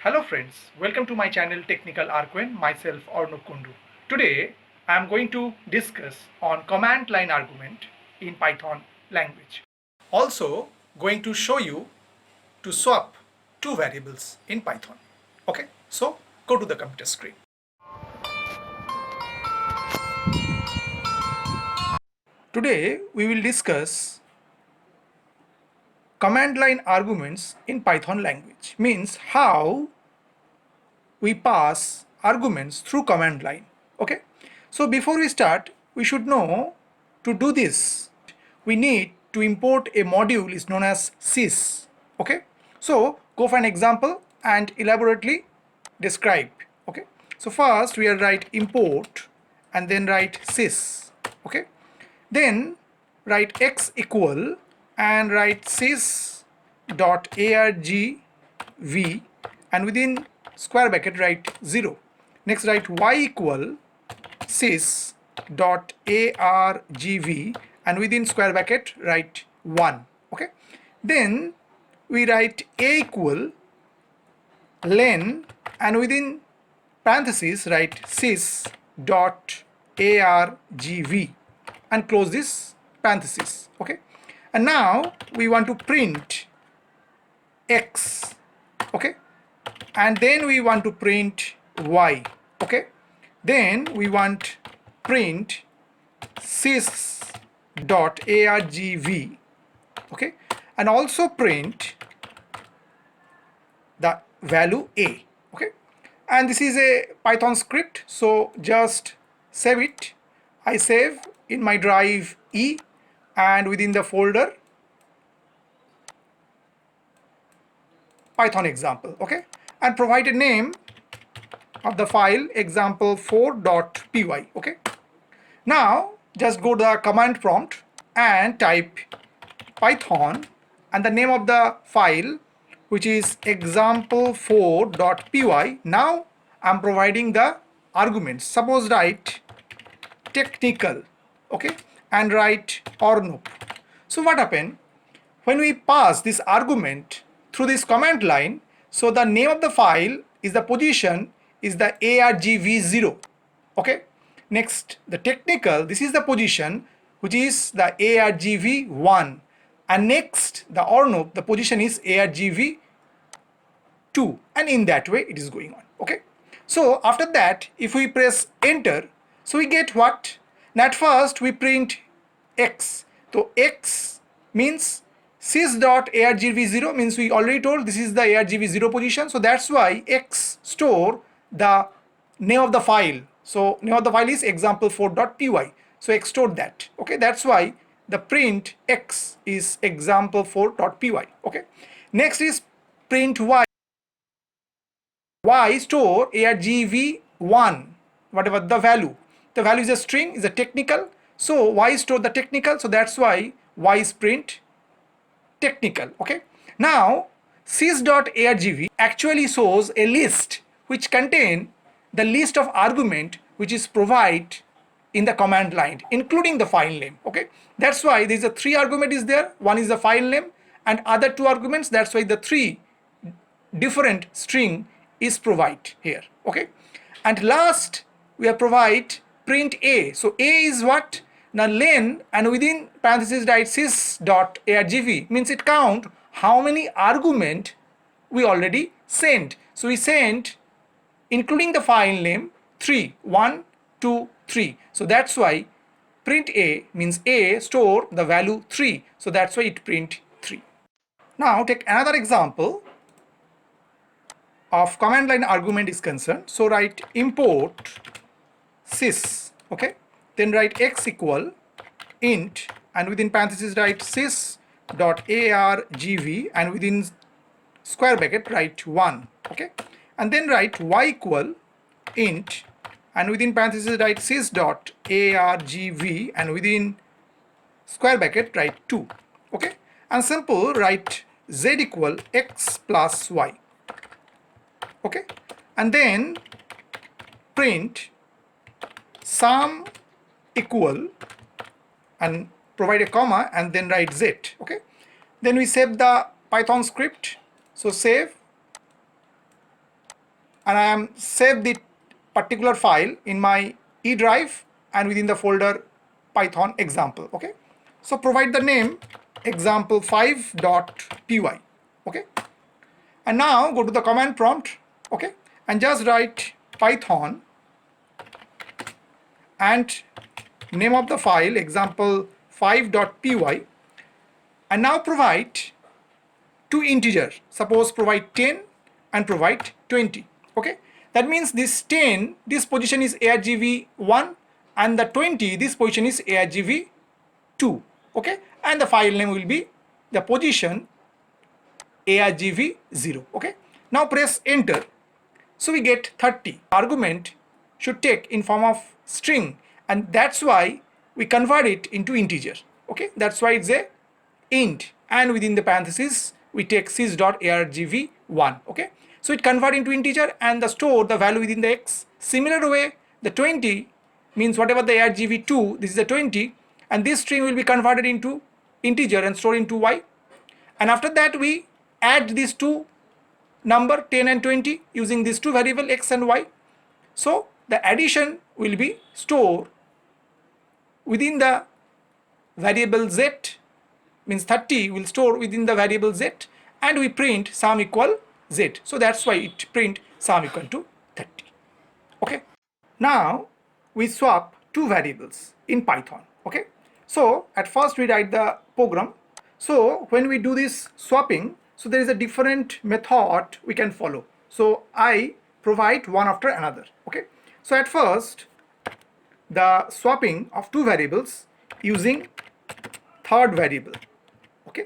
Hello friends, welcome to my channel Technical Arquen, myself Arnab Kundu. Today I am going to discuss on command line argument in Python language. Also going to show you to swap two variables in Python. Okay, so go to the computer screen. Today we will discuss command line arguments in Python language, means how we pass arguments through command line. Okay, so before we start, we should know to do this we need to import a module is known as sys. Okay, so go for an example and elaborately describe. Okay, so first we are write import and then write sys. Okay, then write x equal and write sys dot argv and within square bracket write 0. Next write y equal sys dot argv and within square bracket write 1. Okay, then we write a equal len and within parentheses write sys dot argv and close this parenthesis. Okay, and now we want to print x. Okay, and then we want to print y. Okay, then we want print sys dot argv. Okay, and also print the value a. Okay, and this is a Python script, so just save it. I save in my drive E and within the folder Python example. Okay, and provide a name of the file example4.py. Okay, now just go to the command prompt and type Python and the name of the file, which is example4.py. Now I'm providing the arguments. Suppose write technical, okay, and write Arnab. So what happened when we pass this argument through this command line? So the name of the file is the position is the argv0. Okay, next the technical, this is the position which is the argv1, and next the Arnab, the position is argv2, and in that way it is going on. Okay, so after that if we press enter, so we get what? Now at first we print x. So x means sys.argv0 means we already told this is the argv0 position, so that's why x store the name of the file. So name of the file is example4.py, so x stored that. Okay, that's why the print x is example4.py. Okay, next is print y. Y store argv1, whatever the value. The value is a string, is a technical, so y store the technical, so that's why y is print technical. Okay, now sys.argv actually shows a list which contain the list of argument which is provided in the command line, including the file name. Okay, that's why there is a 3 argument is there. One is the file name and other 2 arguments, that's why the 3 different string is provided here. Okay, and last we have provide print a. So a is what? Now len and within parentheses write sys.argv means it count how many argument we already sent. So we sent including the file name 3, 1, 2, 3. So that's why print a means a store the value 3. So that's why it print 3. Now take another example of command line argument is concerned. So write import sys. Okay, then write x equal int and within parentheses write sys dot argv and within square bracket write 1. Okay, and then write y equal int and within parentheses write sys dot argv and within square bracket write 2. Okay, and simple write z equal x plus y. Okay, and then print sum equal and provide a comma and then write z. Okay, then we save the Python script. So save and I am save the particular file in my E drive and within the folder Python example. Okay, so provide the name example5.py. Okay, and now go to the command prompt. Okay, and just write Python and name of the file example5.py, and now provide two integers. Suppose provide 10 and provide 20. Okay, that means this 10, this position is argv1, and the 20, this position is argv2. Okay, and the file name will be the position argv0. Okay, now press enter. So we get 30. Argument should take in form of string, and that's why we convert it into integer. Okay, that's why it's a int, and within the parentheses we take sys.argv1. Okay, so it convert into integer and the store the value within the x. Similar way, the 20 means whatever the argv2, this is the 20, and this string will be converted into integer and stored into y. And after that we add these two number 10 and 20 using these two variable x and y. So the addition will be stored within the variable z, means 30 will store within the variable z, and we print sum equal z. So that's why it print sum equal to 30. Okay, now we swap two variables in Python. Okay, so at first we write the program. So when we do this swapping, so there is a different method we can follow. So I provide one after another. Okay, so at first the swapping of two variables using third variable. Okay,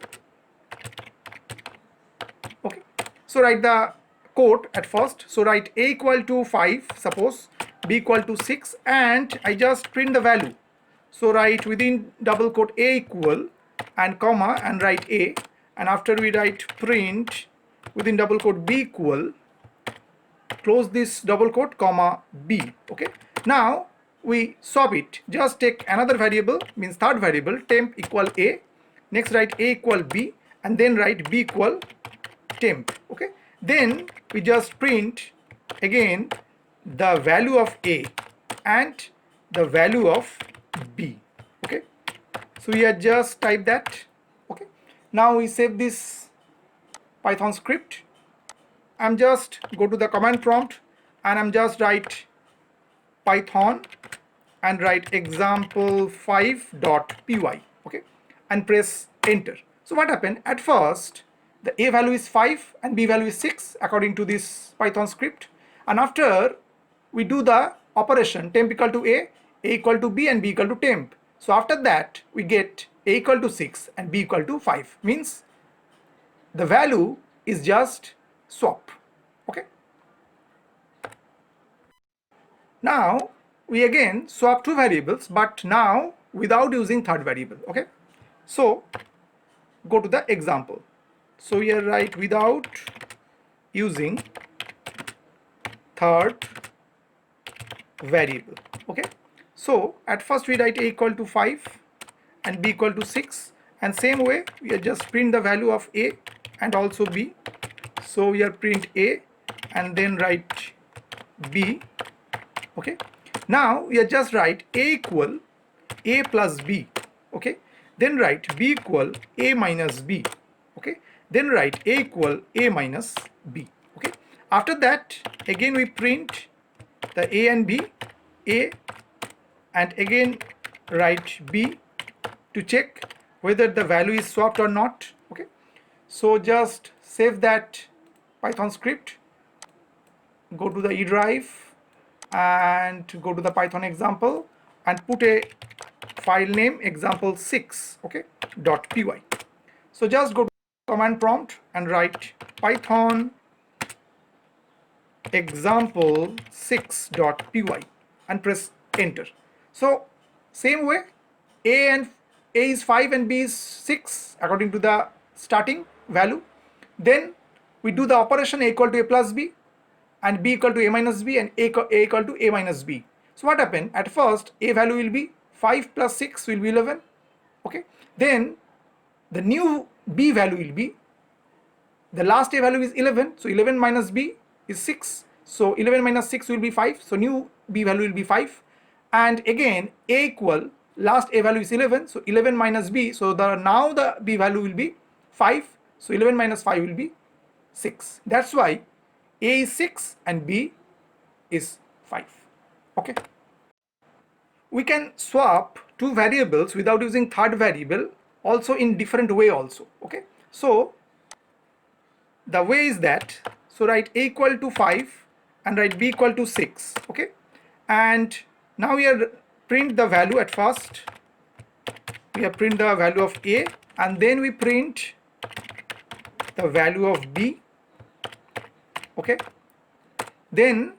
okay, so write the code at first. So write a equal to 5, suppose b equal to 6, and I just print the value. So write within double quote a equal and comma and write a, and after we write print within double quote b equal, close this double quote comma b. Okay, now we swap it. Just take another variable, means third variable, temp equal a, next write a equal b, and then write b equal temp. Okay, then we just print again the value of a and the value of b. Okay, so we are just type that. Okay, now we save this Python script. I'm just go to the command prompt and I'm just write Python and write example5.py. Okay, and press enter. So what happened? At first the a value is 5 and b value is 6 according to this Python script, and after we do the operation temp equal to a equal to b, and b equal to temp. So after that we get a equal to 6 and b equal to 5, means the value is just swap. Okay, now we again swap two variables, but now without using third variable. Okay, so go to the example. So here write without using third variable. Okay, so at first we write a equal to 5 and b equal to 6, and same way we are just print the value of a and also b. So we are print a and then write b. Okay, now we are just write a equal a plus b. Okay, then write b equal a minus b. Okay, then write a equal a minus b. Okay, after that again we print the a and b, a, and again write b to check whether the value is swapped or not. Okay, so just save that Python script, go to the E drive and go to the Python example and put a file name example6, okay, .py. So just go to command prompt and write Python example6.py and press enter. So same way, a is 5 and b is 6 according to the starting value. Then we do the operation a equal to a plus b and b equal to a minus b and a equal to a minus b. So what happened? At first a value will be 5 plus 6 will be 11. Okay, then the new b value will be, the last a value is 11, so 11 minus b is 6, So 11 minus 6 will be 5. So new b value will be 5. And again a equal, last a value is 11. So 11 minus b. So now the b value will be 5. So 11 minus 5 will be 6. That's why a is 6 and b is 5. Okay. We can swap two variables without using third variable also in different way also. Okay. So the way is that, so write a equal to 5 and write b equal to 6. Okay. And now we are print the value at first. We have print the value of a and then we print the value of b. Okay. Then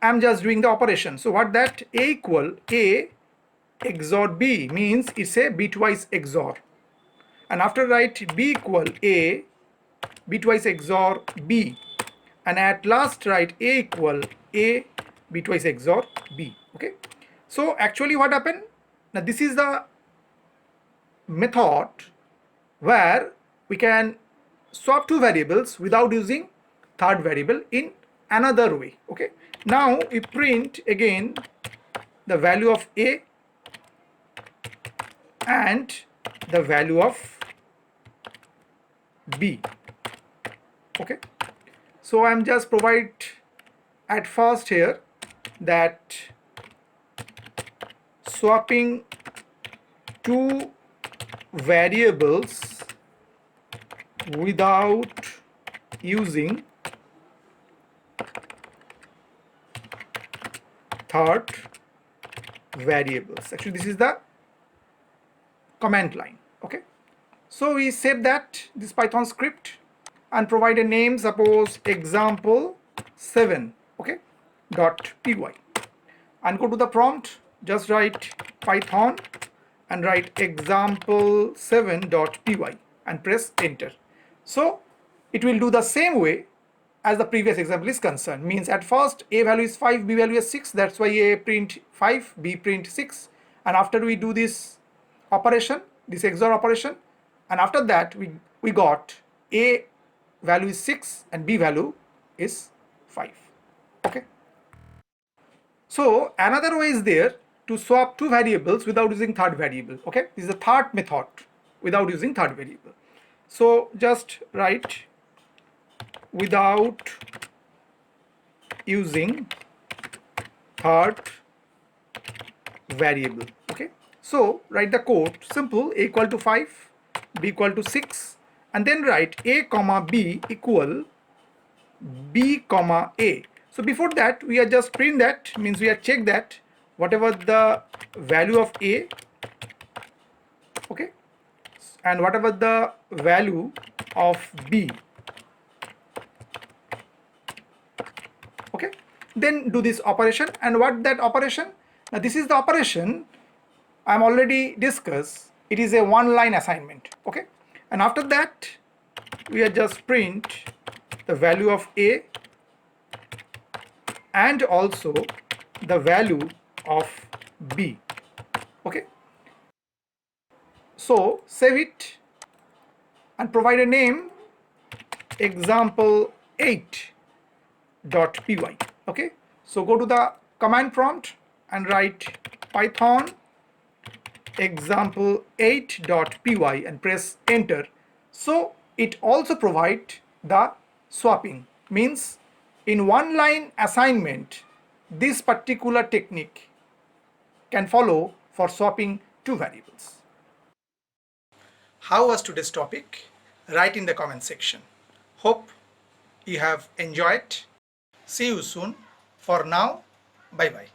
I'm just doing the operation. So what that a equal a XOR b means it's a bitwise XOR. And after write b equal a bitwise XOR b. And at last write a equal a bitwise XOR b. Okay. So actually what happened? Now this is the method where we can swap two variables without using third variable in another way. Okay. Now we print again the value of a and the value of b. Okay. So I'm just provide at first here that swapping two variables without using third variables. Actually this is the command line. Okay. So we save that this Python script and provide a name, suppose example 7. Okay, .py, and go to the prompt, just write Python and write example7.py and press enter. So it will do the same way as the previous example is concerned. Means at first a value is 5, b value is 6, that's why a print 5, b print 6, and after we do this operation, this XOR operation, and after that we got a value is 6 and b value is 5. Okay. So another way is there to swap two variables without using third variable. Okay, this is the third method without using third variable. So just write without using third variable. Okay. So write the code simple, a equal to 5, b equal to 6, and then write a comma b equal b comma a. So before that we are just print that, means we are check that whatever the value of a, okay, and whatever the value of b. Okay, then do this operation. And what that operation? Now this is the operation I am already discussed. It is a one line assignment. Okay, and after that we are just print the value of a and also the value of b. Okay, so save it and provide a name, example8.py. okay, so go to the command prompt and write Python example8.py and press enter. So it also provide the swapping, means in one line assignment this particular technique can follow for swapping two variables. How was today's topic? Write in the comment section. Hope you have enjoyed. See you soon. For now, bye bye.